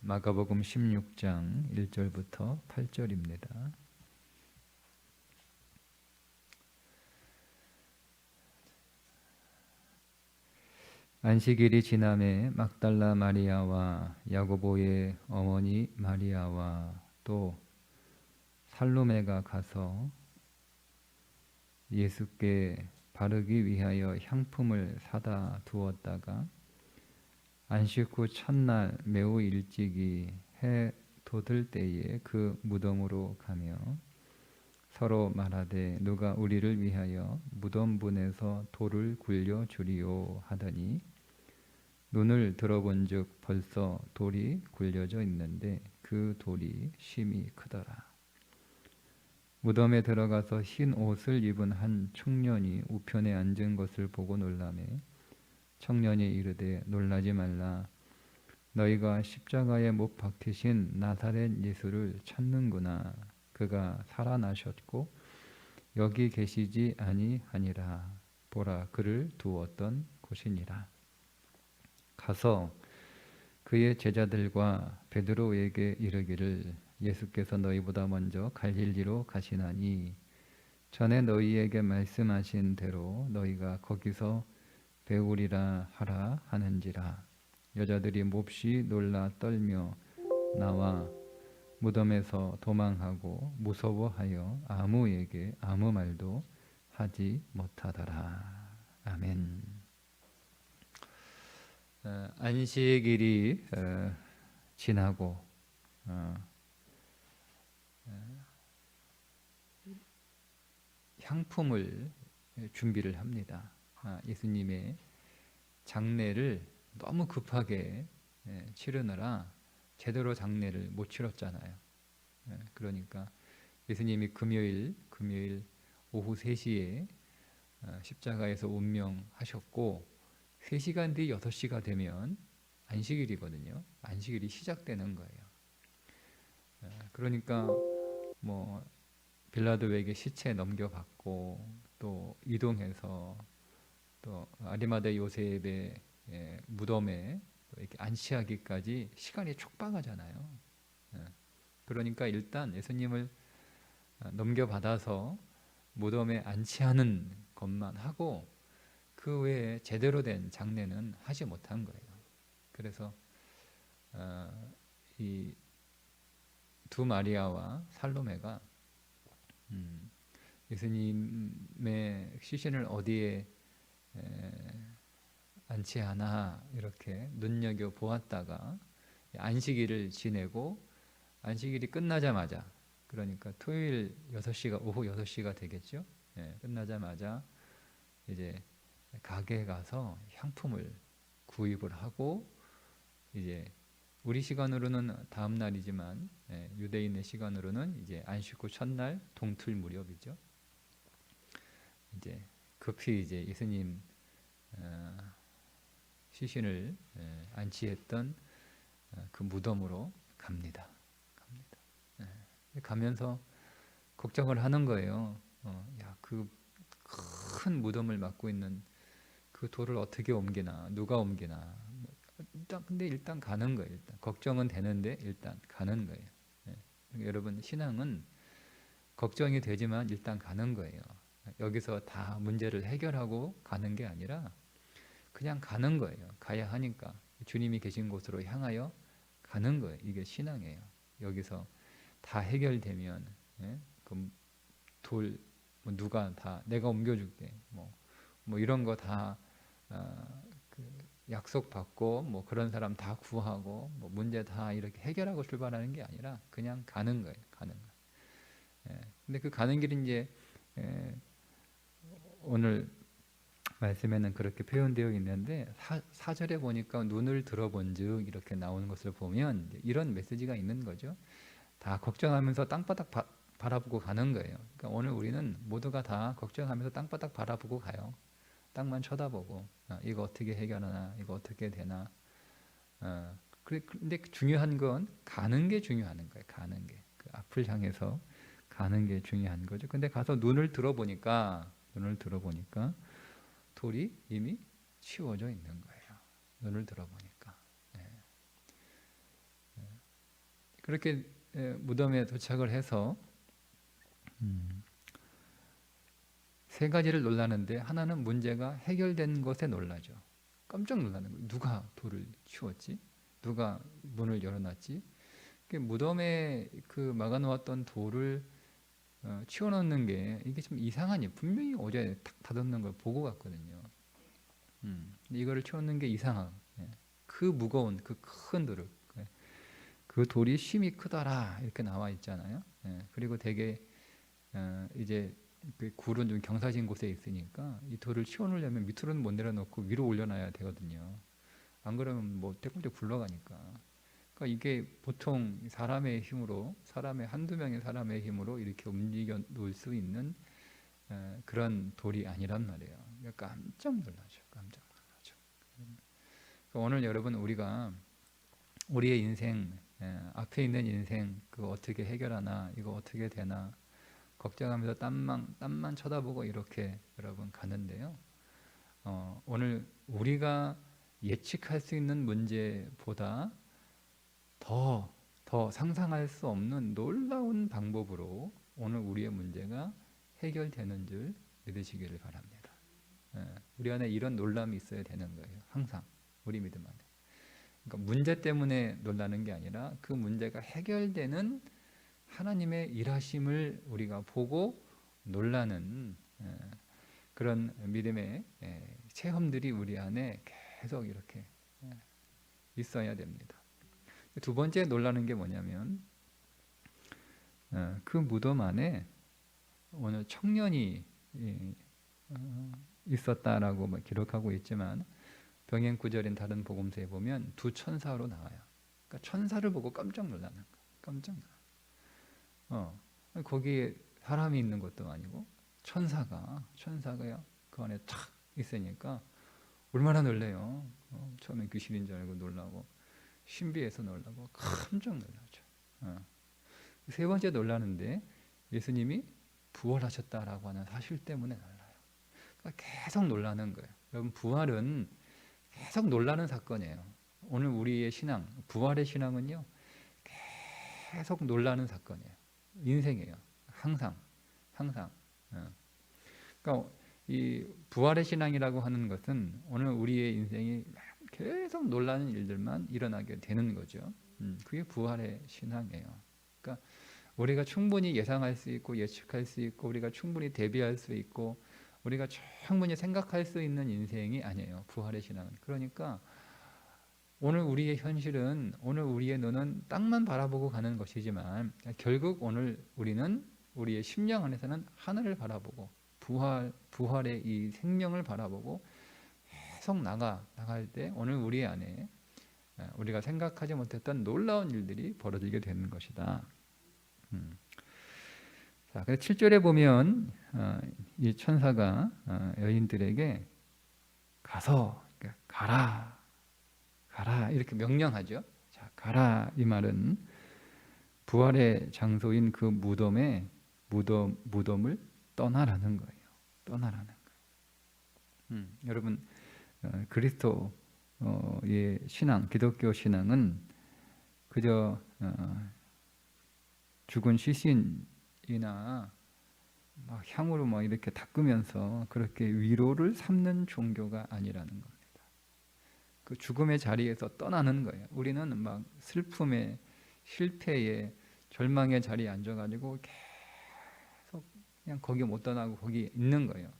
마가복음 16장 1절부터 8절입니다. 안식일이 지남에 막달라 마리아와 야고보의 어머니 마리아와 또 살로메가 가서 예수께 바르기 위하여 향품을 사다 두었다가 안식 후 첫날 매우 일찍이 해 돋을 때에 그 무덤으로 가며 서로 말하되 누가 우리를 위하여 무덤분에서 돌을 굴려 주리요 하더니 눈을 들어본즉 벌써 돌이 굴려져 있는데 그 돌이 심히 크더라. 무덤에 들어가서 흰 옷을 입은 한 청년이 우편에 앉은 것을 보고 놀라매 청년이 이르되 놀라지 말라. 너희가 십자가에 못 박히신 나사렛 예수를 찾는구나. 그가 살아나셨고 여기 계시지 아니하니라. 보라, 그를 두었던 곳이니라. 가서 그의 제자들과 베드로에게 이르기를 예수께서 너희보다 먼저 갈릴리로 가시나니 전에 너희에게 말씀하신 대로 너희가 거기서 배우리라 하라 하는지라. 여자들이 몹시 놀라 떨며 나와 무덤에서 도망하고 무서워하여 아무에게 아무 말도 하지 못하더라. 아멘. 안식일이 지나고 향품을 준비를 합니다. 예수님의 장례를 너무 급하게 치르느라 제대로 장례를 못 치렀잖아요. 그러니까 예수님이 금요일 오후 3시에 십자가에서 운명하셨고 3시간 뒤 6시가 되면 안식일이거든요. 안식일이 시작되는 거예요. 그러니까 뭐 빌라도에게 시체 넘겨받고 또 이동해서 또 아리마대 요셉의 무덤에 이렇게 안치하기까지 시간이 촉박하잖아요. 그러니까 일단 예수님을 넘겨받아서 무덤에 안치하는 것만 하고 그 외에 제대로 된 장례는 하지 못한 거예요. 그래서 이 두 마리아와 살로메가 예수님의 시신을 어디에 안치하나 이렇게 눈여겨 보았다가 안식일을 지내고 안식일이 끝나자마자, 그러니까 토요일 6시가 오후 6시가 되겠죠. 끝나자마자 이제 가게에 가서 향품을 구입을 하고 이제 우리 시간으로는 다음 날이지만 유대인의 시간으로는 이제 안식 후 첫날 동틀 무렵이죠. 이제 급히 이제 예수님 시신을 안치했던 그 무덤으로 갑니다. 가면서 걱정을 하는 거예요. 그 큰 무덤을 맡고 있는 그 돌을 어떻게 옮기나, 누가 옮기나. 근데 일단 가는 거예요. 일단 걱정은 되는데 일단 가는 거예요. 여러분, 신앙은 걱정이 되지만 일단 가는 거예요. 여기서 다 문제를 해결하고 가는 게 아니라 그냥 가는 거예요. 가야 하니까 주님이 계신 곳으로 향하여 가는 거예요. 이게 신앙이에요. 여기서 다 해결되면 그 돌 누가 다 내가 옮겨줄게 뭐 이런 거 다 약속 받고 뭐 그런 사람 다 구하고 뭐 문제 다 이렇게 해결하고 출발하는 게 아니라 그냥 가는 거예요. 가는 거. 근데 그 가는 길이 이제 오늘 말씀에는 그렇게 표현되어 있는데 4절에 보니까 눈을 들어본즉 이렇게 나오는 것을 보면 이런 메시지가 있는 거죠. 다 걱정하면서 땅바닥 바라보고 가는 거예요. 그러니까 오늘 우리는 모두가 다 걱정하면서 땅바닥 바라보고 가요. 땅만 쳐다보고 이거 어떻게 해결하나, 이거 어떻게 되나. 근데 중요한 건 가는 게 중요한 거예요. 가는 게 그 앞을 향해서 가는 게 중요한 거죠. 근데 가서 눈을 들어보니까 돌이 이미 치워져 있는 거예요. 눈을 들어보니까. 그렇게 무덤에 도착을 해서 세 가지를 놀라는데, 하나는 문제가 해결된 것에 놀라죠. 깜짝 놀라는 거예요. 누가 돌을 치웠지? 누가 문을 열어놨지? 무덤에 그 막아놓았던 돌을 치워놓는 게 이게 좀 이상하니, 분명히 어제 탁 닫아놓는 걸 보고 갔거든요. 근데 이거를 치워놓는 게 이상하고, 그 무거운 그 큰 돌을, 그 돌이 심이 크더라 이렇게 나와 있잖아요. 그리고 되게 이제 그 굴은 좀 경사진 곳에 있으니까 이 돌을 치워놓으려면 밑으로는 못 내려놓고 위로 올려놔야 되거든요. 안 그러면 뭐 떼굴떼 굴러가니까. 그러니까 이게 보통 사람의 힘으로, 사람의 한두 명의 사람의 힘으로 이렇게 움직여 놓을 수 있는 그런 돌이 아니란 말이에요. 그러니까 깜짝 놀라죠. 깜짝 놀라죠. 그러니까 오늘 여러분, 우리가 우리의 인생, 앞에 있는 인생 그거 어떻게 해결하나, 이거 어떻게 되나 걱정하면서 땀만 쳐다보고 이렇게 여러분 가는데요. 오늘 우리가 예측할 수 있는 문제보다 더 상상할 수 없는 놀라운 방법으로 오늘 우리의 문제가 해결되는 줄 믿으시기를 바랍니다. 우리 안에 이런 놀람이 있어야 되는 거예요. 항상 우리 믿음 안에. 그러니까 문제 때문에 놀라는 게 아니라 그 문제가 해결되는 하나님의 일하심을 우리가 보고 놀라는 그런 믿음의 체험들이 우리 안에 계속 이렇게 있어야 됩니다. 두 번째 놀라는 게 뭐냐면, 그 무덤 안에 오늘 청년이 있었다라고 기록하고 있지만, 병행 구절인 다른 복음서에 보면 두 천사로 나와요. 그러니까 천사를 보고 깜짝 놀라는 거예요. 깜짝 놀라. 거기에 사람이 있는 것도 아니고 천사가요 그 안에 탁 있으니까 얼마나 놀래요. 처음에 귀신인 줄 알고 놀라고, 신비해서 놀라고 깜짝 놀라죠. 세 번째 놀라는데, 예수님이 부활하셨다라고 하는 사실 때문에 놀라요. 그러니까 계속 놀라는 거예요. 여러분, 부활은 계속 놀라는 사건이에요. 오늘 우리의 신앙, 부활의 신앙은요, 계속 놀라는 사건이에요. 인생이에요. 항상. 그러니까 이 부활의 신앙이라고 하는 것은 오늘 우리의 인생이 계속 놀라는 일들만 일어나게 되는 거죠. 그게 부활의 신앙이에요. 그러니까 우리가 충분히 예상할 수 있고 예측할 수 있고 우리가 충분히 대비할 수 있고 우리가 충분히 생각할 수 있는 인생이 아니에요. 부활의 신앙은. 그러니까 오늘 우리의 현실은, 오늘 우리의 눈은 땅만 바라보고 가는 것이지만 결국 오늘 우리는 우리의 심령 안에서는 하늘을 바라보고 부활의 이 생명을 바라보고 계속 나갈 때 오늘 우리 안에 우리가 생각하지 못했던 놀라운 일들이 벌어지게 되는 것이다. 자, 그래서 7절에 보면 이 천사가 여인들에게 가서, 가라 이렇게 명령하죠. 자, 가라, 이 말은 부활의 장소인 그 무덤을 떠나라는 거예요. 떠나라는 거예요. 여러분, 그리스도의 신앙, 기독교 신앙은 그저 죽은 시신이나 막 향으로 막 이렇게 닦으면서 그렇게 위로를 삼는 종교가 아니라는 겁니다. 그 죽음의 자리에서 떠나는 거예요. 우리는 막 슬픔에, 실패에, 절망의 자리에 앉아가지고 계속 그냥 거기 못 떠나고 거기 있는 거예요.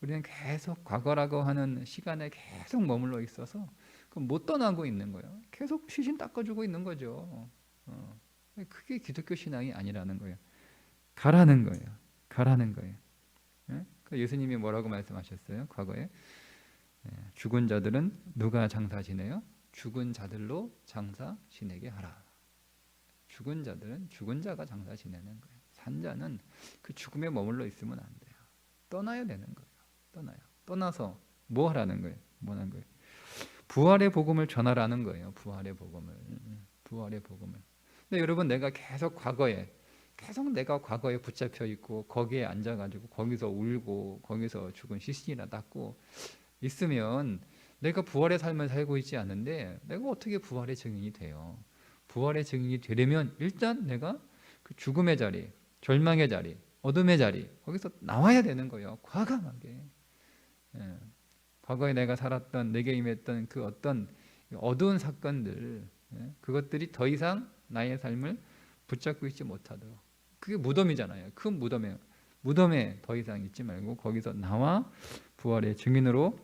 우리는 계속 과거라고 하는 시간에 계속 머물러 있어서 못 떠나고 있는 거예요. 계속 시신 닦아주고 있는 거죠. 그게 기독교 신앙이 아니라는 거예요. 가라는 거예요. 예수님이 뭐라고 말씀하셨어요? 과거에 죽은 자들은 누가 장사 지내요? 죽은 자들로 장사 지내게 하라. 죽은 자들은 죽은 자가 장사 지내는 거예요. 산 자는 그 죽음에 머물러 있으면 안 돼요. 떠나야 되는 거예요. 떠나서 뭐 하라는 거예요? 뭐 하는 거예요? 부활의 복음을 전하라는 거예요. 부활의 복음을. 근데 여러분, 내가 계속 내가 과거에 붙잡혀 있고 거기에 앉아가지고 거기서 울고 거기서 죽은 시신이나 닦고 있으면 내가 부활의 삶을 살고 있지 않은데 내가 어떻게 부활의 증인이 돼요? 부활의 증인이 되려면 일단 내가 그 죽음의 자리, 절망의 자리, 어둠의 자리 거기서 나와야 되는 거예요. 과감하게. 예. 과거에 내가 살았던 내게 임했던 그 어떤 어두운 사건들, 예? 그것들이 더 이상 나의 삶을 붙잡고 있지 못하도록. 그게 무덤이잖아요. 큰 무덤에 더 이상 있지 말고 거기서 나와 부활의 증인으로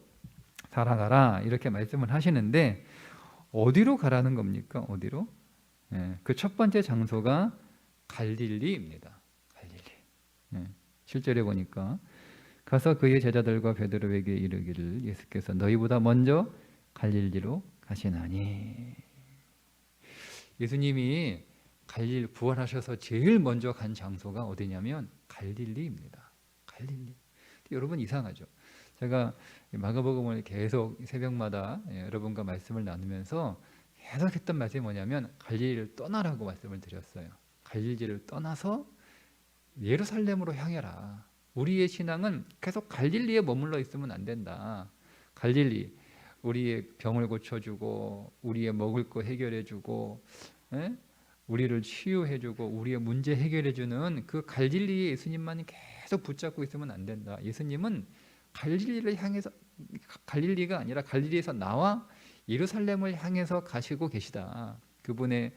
살아가라 이렇게 말씀을 하시는데 어디로 가라는 겁니까? 어디로? 예, 그 첫 번째 장소가 갈릴리입니다. 갈릴리. 예, 실제로 보니까 가서 그의 제자들과 베드로에게 이르기를 예수께서 너희보다 먼저 갈릴리로 가시나니. 예수님이 갈릴 부활하셔서 제일 먼저 간 장소가 어디냐면 갈릴리입니다. 갈릴리. 여러분 이상하죠? 제가 마가복음을 계속 새벽마다 여러분과 말씀을 나누면서 계속 했던 말씀이 뭐냐면 갈릴리를 떠나라고 말씀을 드렸어요. 갈릴리를 떠나서 예루살렘으로 향해라. 우리의 신앙은 계속 갈릴리에 머물러 있으면 안 된다. 갈릴리, 우리의 병을 고쳐주고 우리의 먹을 거 해결해주고 우리를 치유해주고 우리의 문제 해결해주는 그 갈릴리에 예수님만 계속 붙잡고 있으면 안 된다. 예수님은 갈릴리를 향해서, 갈릴리가 아니라 갈릴리에서 나와 예루살렘을 향해서 가시고 계시다. 그분의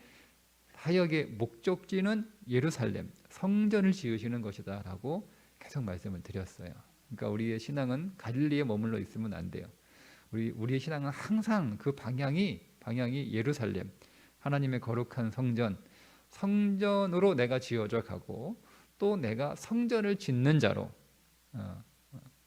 사역의 목적지는 예루살렘, 성전을 지으시는 것이다 라고 계속 말씀을 드렸어요. 그러니까 우리의 신앙은 갈릴리에 머물러 있으면 안 돼요. 우리의 신앙은 항상 그 방향이 예루살렘, 하나님의 거룩한 성전으로 내가 지어져 가고 또 내가 성전을 짓는 자로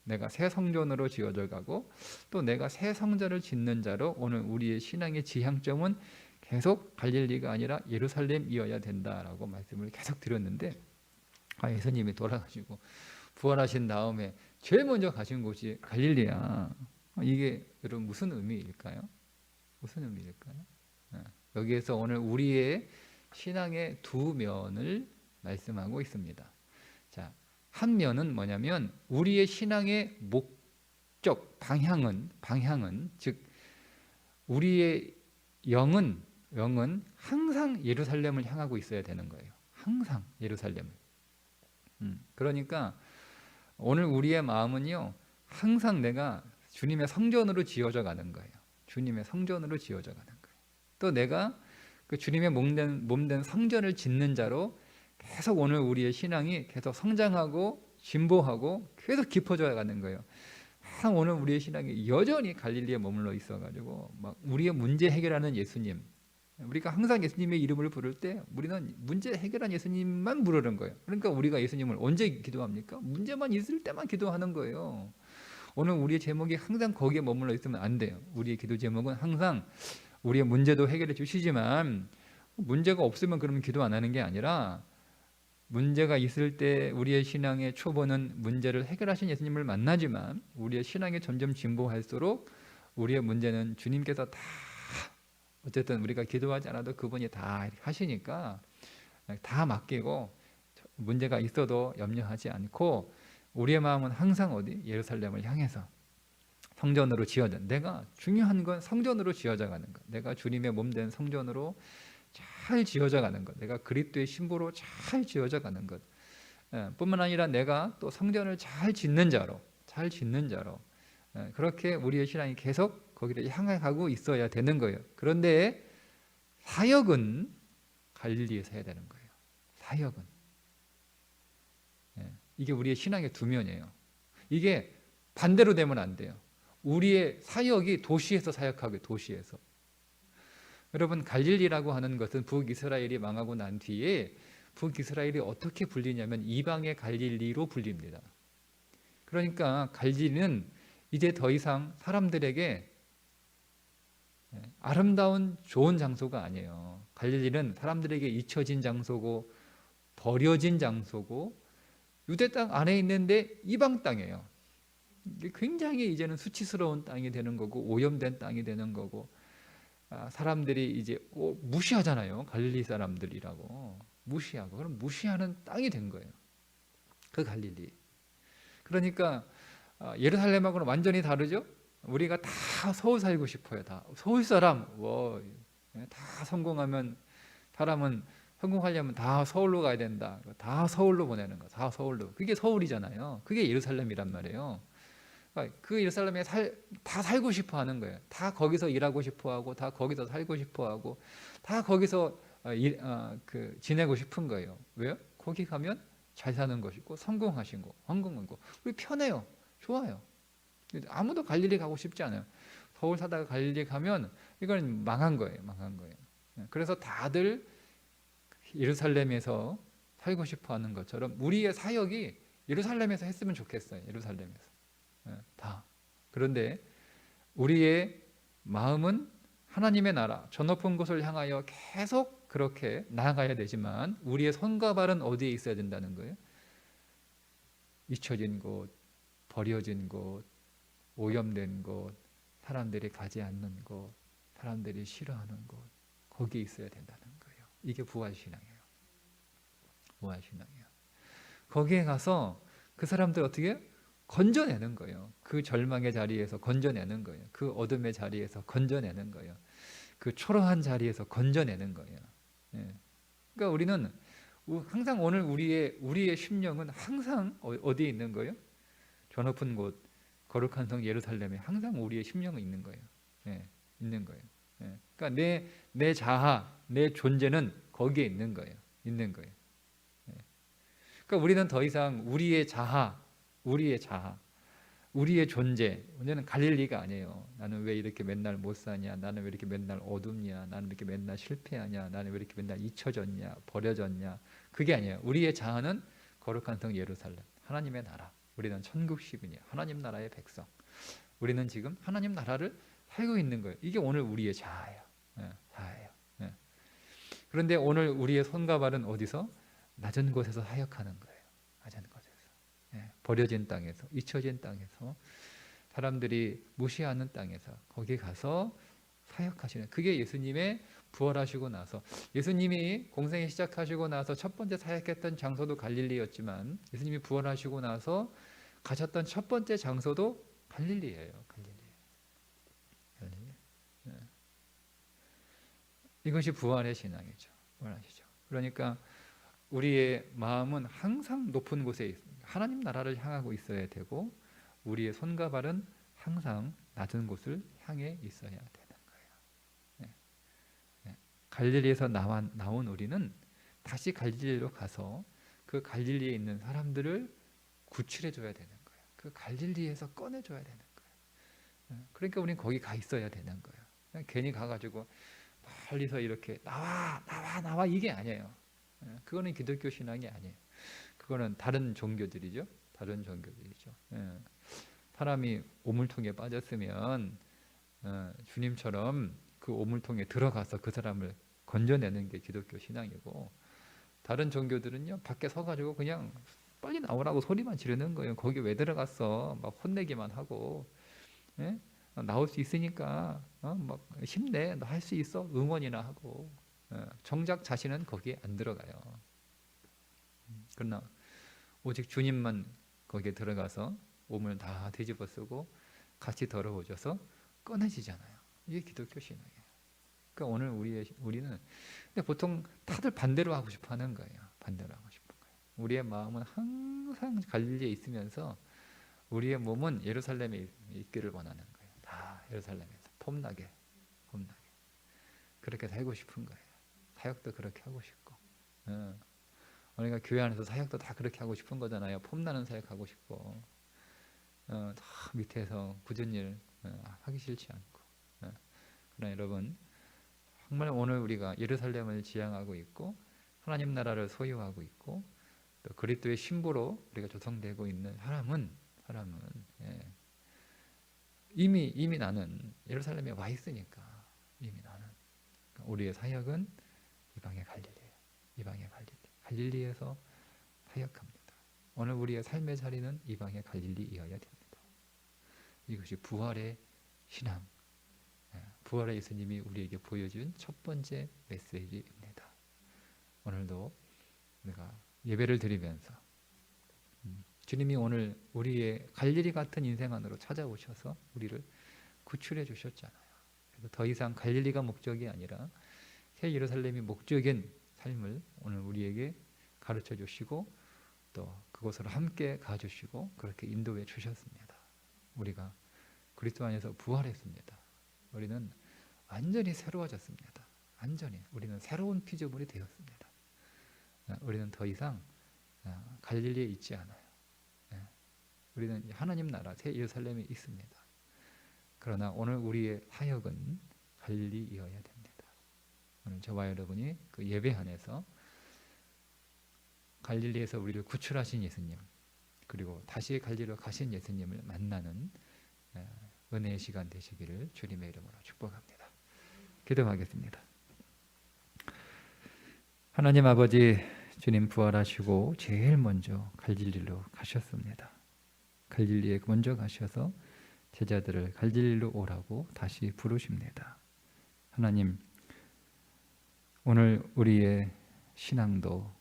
내가 새 성전으로 지어져 가고 또 내가 새 성전을 짓는 자로 오늘 우리의 신앙의 지향점은 계속 갈릴리가 아니라 예루살렘이어야 된다라고 말씀을 계속 드렸는데 예수님이 돌아가시고 부활하신 다음에 제일 먼저 가신 곳이 갈릴리야. 이게 여러분 무슨 의미일까요? 무슨 의미일까요? 여기에서 오늘 우리의 신앙의 두 면을 말씀하고 있습니다. 자, 한 면은 뭐냐면 우리의 신앙의 목적, 방향은 즉 우리의 영은 항상 예루살렘을 향하고 있어야 되는 거예요. 항상 예루살렘을. 그러니까 오늘 우리의 마음은요, 항상 내가 주님의 성전으로 지어져 가는 거예요. 주님의 성전으로 지어져 가는 거예요. 또 내가 그 주님의 몸된 성전을 짓는 자로 계속 오늘 우리의 신앙이 계속 성장하고 진보하고 계속 깊어져 가는 거예요. 오늘 우리의 신앙이 여전히 갈릴리에 머물러 있어가지고 막 우리의 문제 해결하는 예수님, 우리가 항상 예수님의 이름을 부를 때 우리는 문제 해결한 예수님만 부르는 거예요. 그러니까 우리가 예수님을 언제 기도합니까? 문제만 있을 때만 기도하는 거예요. 오늘 우리의 제목이 항상 거기에 머물러 있으면 안 돼요. 우리의 기도 제목은 항상 우리의 문제도 해결해 주시지만 문제가 없으면 그러면 기도 안 하는 게 아니라 문제가 있을 때 우리의 신앙의 초보는 문제를 해결하신 예수님을 만나지만 우리의 신앙이 점점 진보할수록 우리의 문제는 주님께서 다 어쨌든 우리가 기도하지 않아도 그분이 다 하시니까 다 맡기고 문제가 있어도 염려하지 않고 우리의 마음은 항상 어디? 예루살렘을 향해서 성전으로 지어져. 내가 중요한 건 성전으로 지어져 가는 것. 내가 주님의 몸된 성전으로 잘 지어져 가는 것. 내가 그리스도의 신부로 잘 지어져 가는 것. 뿐만 아니라 내가 또 성전을 잘 짓는 자로 그렇게 우리의 신앙이 계속 거기를 향해 가고 있어야 되는 거예요. 그런데 사역은 갈릴리에서 해야 되는 거예요. 사역은. 이게 우리의 신앙의 두 면이에요. 이게 반대로 되면 안 돼요. 우리의 사역이 도시에서 사역하고 도시에서. 여러분 갈릴리라고 하는 것은 북이스라엘이 망하고 난 뒤에 북이스라엘이 어떻게 불리냐면 이방의 갈릴리로 불립니다. 그러니까 갈릴리는 이제 더 이상 사람들에게 아름다운 좋은 장소가 아니에요. 갈릴리는 사람들에게 잊혀진 장소고 버려진 장소고 유대 땅 안에 있는데 이방 땅이에요. 굉장히 이제는 수치스러운 땅이 되는 거고 오염된 땅이 되는 거고 사람들이 이제 무시하잖아요. 갈릴리 사람들이라고 무시하고 그럼 무시하는 땅이 된 거예요. 그 갈릴리. 그러니까 예루살렘하고는 완전히 다르죠. 우리가 다 서울 살고 싶어요. 다 서울 사람 다 성공하면 사람은 성공하려면 다 서울로 가야 된다. 다 서울로 보내는 거. 다 서울로. 그게 서울이잖아요. 그게 예루살렘이란 말이에요. 그러니까 그 예루살렘에 다 살고 싶어 하는 거예요. 다 거기서 일하고 싶어 하고, 다 거기서 살고 싶어 하고, 다 거기서 지내고 싶은 거예요. 왜요? 거기 가면 잘 사는 것이고, 성공하신 거, 성공한 거. 우리 편해요. 좋아요. 아무도 갈릴리 가고 싶지 않아요. 서울 사다가 갈릴리 가면 이건 망한 거예요. 망한 거예요. 그래서 다들 예루살렘에서 살고 싶어 하는 것처럼 우리의 사역이 예루살렘에서 했으면 좋겠어요. 예루살렘에서. 다. 그런데 우리의 마음은 하나님의 나라, 저 높은 곳을 향하여 계속 그렇게 나아가야 되지만 우리의 손과 발은 어디에 있어야 된다는 거예요? 잊혀진 곳, 버려진 곳, 오염된 곳, 사람들이 가지 않는 곳, 사람들이 싫어하는 곳, 거기에 있어야 된다는 거예요. 이게 부활신앙이에요. 부활신앙이에요. 거기에 가서 그 사람들 어떻게 건져내는 거예요. 그 절망의 자리에서 건져내는 거예요. 그 어둠의 자리에서 건져내는 거예요. 그 초라한 자리에서 건져내는 거예요. 예. 그러니까 우리는 항상 오늘 우리의 심령은 항상 어디에 있는 거예요? 저 높은 곳, 거룩한 성 예루살렘에 항상 우리의 심령은 있는 거예요. 예, 있는 거예요. 예. 그러니까 내 자아, 내 존재는 거기에 있는 거예요. 있는 거예요. 예. 그러니까 우리는 더 이상 우리의 자아, 우리의 존재, 언제는 갈릴리가 아니에요. 나는 왜 이렇게 맨날 못 사냐? 나는 왜 이렇게 맨날 어둡냐? 나는 왜 이렇게 맨날 실패하냐? 나는 왜 이렇게 맨날 잊혀졌냐? 버려졌냐? 그게 아니에요. 우리의 자아는 거룩한 성 예루살렘, 하나님의 나라. 우리는 천국 시민이야. 하나님 나라의 백성. 우리는 지금 하나님 나라를 살고 있는 거예요. 이게 오늘 우리의 자아예요. 자아예요. 그런데 오늘 우리의 손과 발은 어디서? 낮은 곳에서 사역하는 거예요. 낮은 곳에서. 버려진 땅에서, 잊혀진 땅에서, 사람들이 무시하는 땅에서 거기 가서 사역하시는, 그게 예수님의 부활하시고 나서, 예수님이 공생에 시작하시고 나서 첫 번째 사역했던 장소도 갈릴리였지만 예수님이 부활하시고 나서 가셨던 첫 번째 장소도 갈릴리예요. 갈릴리. 이것이 부활의 신앙이죠. 부활하시죠. 그러니까 우리의 마음은 항상 높은 곳에 있습니다. 하나님 나라를 향하고 있어야 되고 우리의 손과 발은 항상 낮은 곳을 향해 있어야 되는 거예요. 갈릴리에서 나온 우리는 다시 갈릴리로 가서 그 갈릴리에 있는 사람들을 구출해 줘야 되는 거예요. 그 갈릴리에서 꺼내 줘야 되는 거예요. 그러니까 우리는 거기 가 있어야 되는 거예요. 그냥 괜히 가가지고 멀리서 이렇게 나와 이게 아니에요. 그거는 기독교 신앙이 아니에요. 그거는 다른 종교들이죠. 다른 종교들이죠. 사람이 오물통에 빠졌으면 주님처럼 그 오물통에 들어가서 그 사람을 건져내는 게 기독교 신앙이고, 다른 종교들은요 밖에 서가지고 그냥 빨리 나오라고 소리만 지르는 거예요. 거기 왜 들어갔어? 막 혼내기만 하고, 예? 나올 수 있으니까 막 힘내, 너 할 수 있어, 응원이나 하고, 정작 자신은 거기에 안 들어가요. 그러나 오직 주님만 거기에 들어가서 몸을 다 뒤집어 쓰고 같이 더러워져서 꺼내지잖아요. 이게 기독교 신앙이에요. 그러니까 오늘 우리는, 근데 보통 다들 반대로 하고 싶어 하는 거예요. 반대로 하고 싶은 거예요. 우리의 마음은 항상 갈릴리에 있으면서 우리의 몸은 예루살렘에 있기를 원하는 거예요. 다 예루살렘에서 폼나게 그렇게 살고 싶은 거예요. 사역도 그렇게 하고 싶고, 우리가 교회 안에서 사역도 다 그렇게 하고 싶은 거잖아요. 폼나는 사역 하고 싶고, 다 밑에서 굳은 일 하기 싫지 않고. 그러나 여러분, 정말 오늘 우리가 예루살렘을 지향하고 있고 하나님 나라를 소유하고 있고 또 그리스도의 신부로 우리가 조성되고 있는 사람은 이미 나는 예루살렘에 와 있으니까, 이미 나는, 우리의 사역은 이방의 갈릴리예요. 이방의 갈릴리에서 사역합니다. 오늘 우리의 삶의 자리는 이방의 갈릴리이어야 됩니다. 이것이 부활의 신앙, 부활의 예수님이 우리에게 보여준 첫 번째 메시지입니다. 오늘도 우리가 예배를 드리면서 주님이 오늘 우리의 갈릴리 같은 인생 안으로 찾아오셔서 우리를 구출해 주셨잖아요. 그래서 더 이상 갈릴리가 목적이 아니라 새 예루살렘이 목적인 삶을 오늘 우리에게 가르쳐 주시고 또 그곳으로 함께 가주시고 그렇게 인도해 주셨습니다. 우리가 그리스도 안에서 부활했습니다. 우리는 완전히 새로워졌습니다. 완전히 우리는 새로운 피조물이 되었습니다. 우리는 더 이상 갈릴리에 있지 않아요. 우리는 하나님 나라 새 예루살렘에 있습니다. 그러나 오늘 우리의 사역은 갈릴리이어야 됩니다. 오늘 저와 여러분이 그 예배 안에서 갈릴리에서 우리를 구출하신 예수님 그리고 다시 갈릴리로 가신 예수님을 만나는 은혜의 시간 되시기를 주님의 이름으로 축복합니다. 기도하겠습니다. 하나님 아버지, 주님 부활하시고 제일 먼저 갈릴리로 가셨습니다. 갈릴리에 먼저 가셔서 제자들을 갈릴리로 오라고 다시 부르십니다. 하나님, 오늘 우리의 신앙도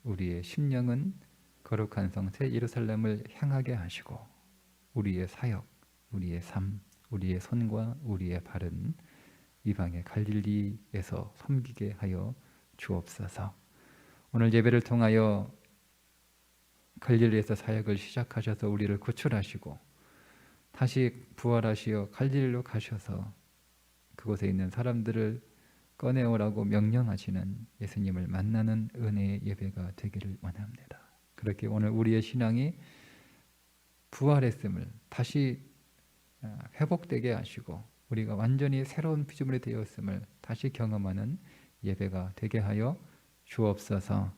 우리의 심령은 거룩한 성 새 예루살렘을 향하게 하시고 우리의 사역, 우리의 삶, 우리의 손과 우리의 발은 이방의 갈릴리에서 섬기게 하여 주옵소서. 오늘 예배를 통하여 갈릴리에서 사역을 시작하셔서 우리를 구출하시고 다시 부활하시어 갈릴리로 가셔서 그곳에 있는 사람들을 꺼내오라고 명령하시는 예수님을 만나는 은혜의 예배가 되기를 원합니다. 그렇게 오늘 우리의 신앙이 부활했음을 다시 회복되게 하시고 우리가 완전히 새로운 피조물이 되었음을 다시 경험하는 예배가 되게 하여 주옵소서.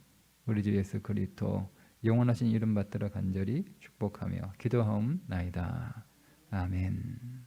우리 주 예수 그리스도 영원하신 이름 받들어 간절히 축복하며 기도하옵나이다. 아멘.